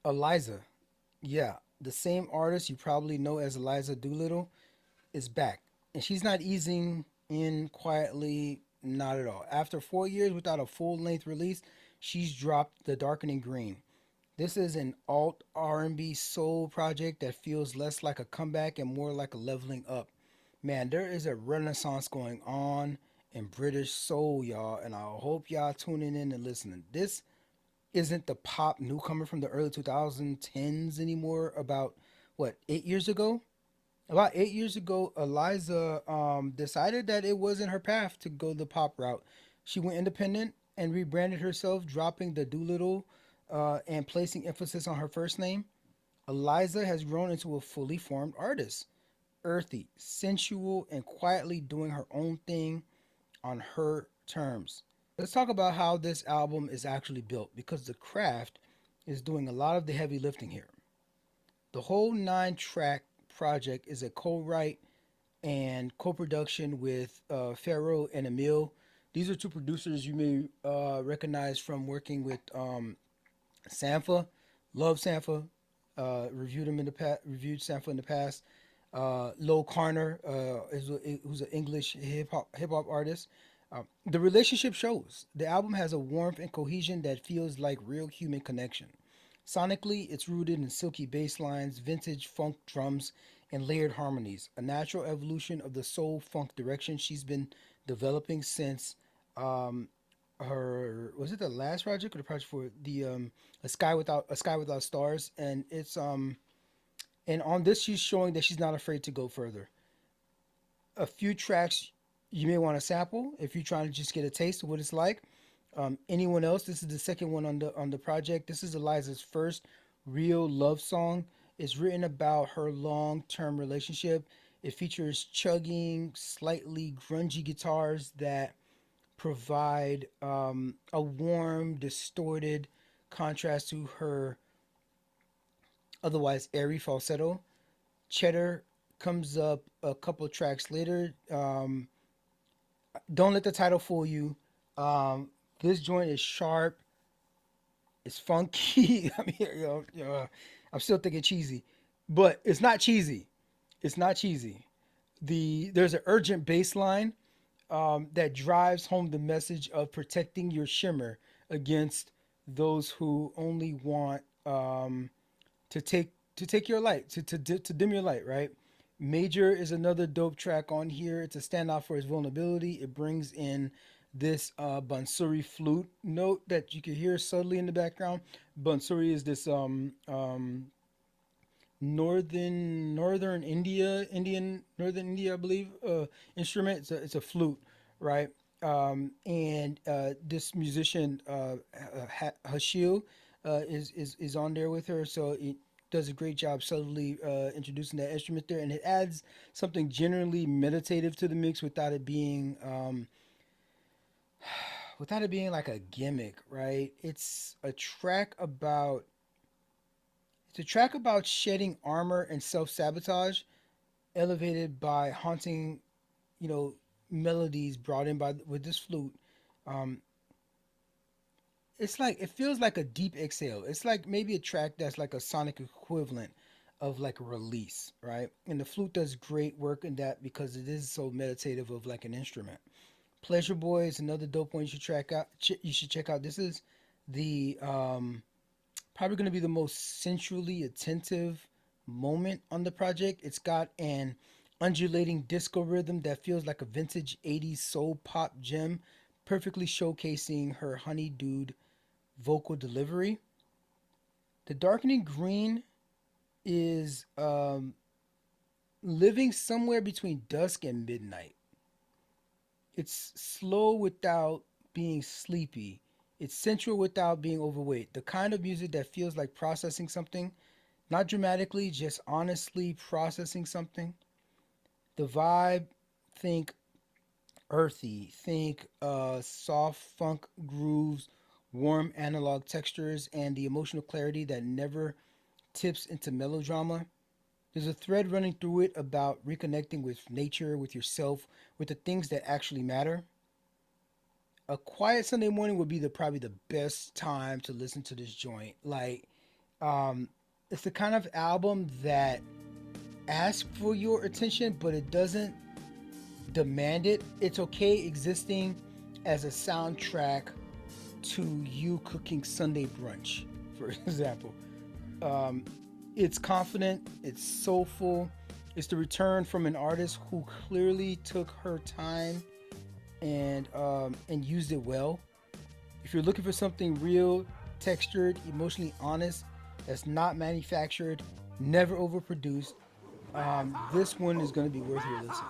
Eliza, yeah, the same artist you probably know as Eliza Doolittle is back, and she's not easing in quietly, not at all. After 4 years without a full length release, she's dropped the Darkening Green. This is an alt R&B soul project that feels less like a comeback and more like a leveling up. Man, there is a renaissance going on in British soul, y'all, and I hope y'all tuning in and listening. This isn't the pop newcomer from the early 2010s anymore. About what, 8 years ago? About 8 years ago, Eliza decided that it wasn't her path to go the pop route. She went independent and rebranded herself, dropping the Doolittle and placing emphasis on her first name. Eliza has grown into a fully formed artist, earthy, sensual, and quietly doing her own thing on her terms. Let's talk about how this album is actually built because the craft is doing a lot of the heavy lifting here. The whole 9 track project is a co write and co production with Pharaoh and Emil. These are two producers you may recognize from working with Sampha. Love Sampha. Reviewed him in the past. Reviewed Sampha in the past. Lil Carner who's an English hip hop artist. The relationship shows. The album has a warmth and cohesion that feels like real human connection. Sonically, it's rooted in silky bass lines, vintage funk drums, and layered harmonies, a natural evolution of the soul funk direction she's been developing since um, her, was it the last project or the project for the a sky without stars, and it's and on this she's showing that she's not afraid to go further. A few tracks you may want to sample if you're trying to just get a taste of what it's like. Anyone else? This is the second one on the project. This is Eliza's first real love song. It's written about her long term relationship. It features chugging, slightly grungy guitars that provide a warm, distorted contrast to her otherwise airy falsetto. Cheddar comes up a couple tracks later. Don't let the title fool you. This joint is sharp. It's funky. I mean, I'm still thinking cheesy, but it's not cheesy. It's not cheesy. There's an urgent bass line that drives home the message of protecting your shimmer against those who only want to take your light to dim your light. Right. Major is another dope track on here. It's a standout for its vulnerability. It brings in this bansuri flute note that you can hear subtly in the background. Bansuri is this northern India, I believe, instrument. It's a flute, right? And this musician Hashil is on there with her, so it does a great job subtly introducing that instrument there, and it adds something generally meditative to the mix without it being like a gimmick, right? It's a track about shedding armor and self sabotage, elevated by haunting, you know, melodies brought in by with this flute. Um, it's like it feels like a deep exhale. It's like maybe a track that's like a sonic equivalent of like a release, right? And the flute does great work in that because it is so meditative of like an instrument. Pleasure Boy is another dope one you should track out. You should check out. This is the probably going to be the most sensually attentive moment on the project. It's got an undulating disco rhythm that feels like a vintage 80s soul pop gem, perfectly showcasing her honeydew vocal delivery. The Darkening Green is living somewhere between dusk and midnight. It's slow without being sleepy. It's sensual without being overweight. The kind of music that feels like processing something, not dramatically, just honestly processing something. The vibe, think earthy, think soft funk grooves, warm analog textures, and the emotional clarity that never tips into melodrama. There's a thread running through it about reconnecting with nature, with yourself, with the things that actually matter. A quiet Sunday morning would be the probably the best time to listen to this joint. Like, Um, it's the kind of album that asks for your attention, but it doesn't demand it. It's okay existing as a soundtrack to you cooking Sunday brunch, for example. Um, it's confident, it's soulful. It's the return from an artist who clearly took her time and used it well. If you're looking for something real, textured, emotionally honest, that's not manufactured, never overproduced, this one is going to be worth your listen.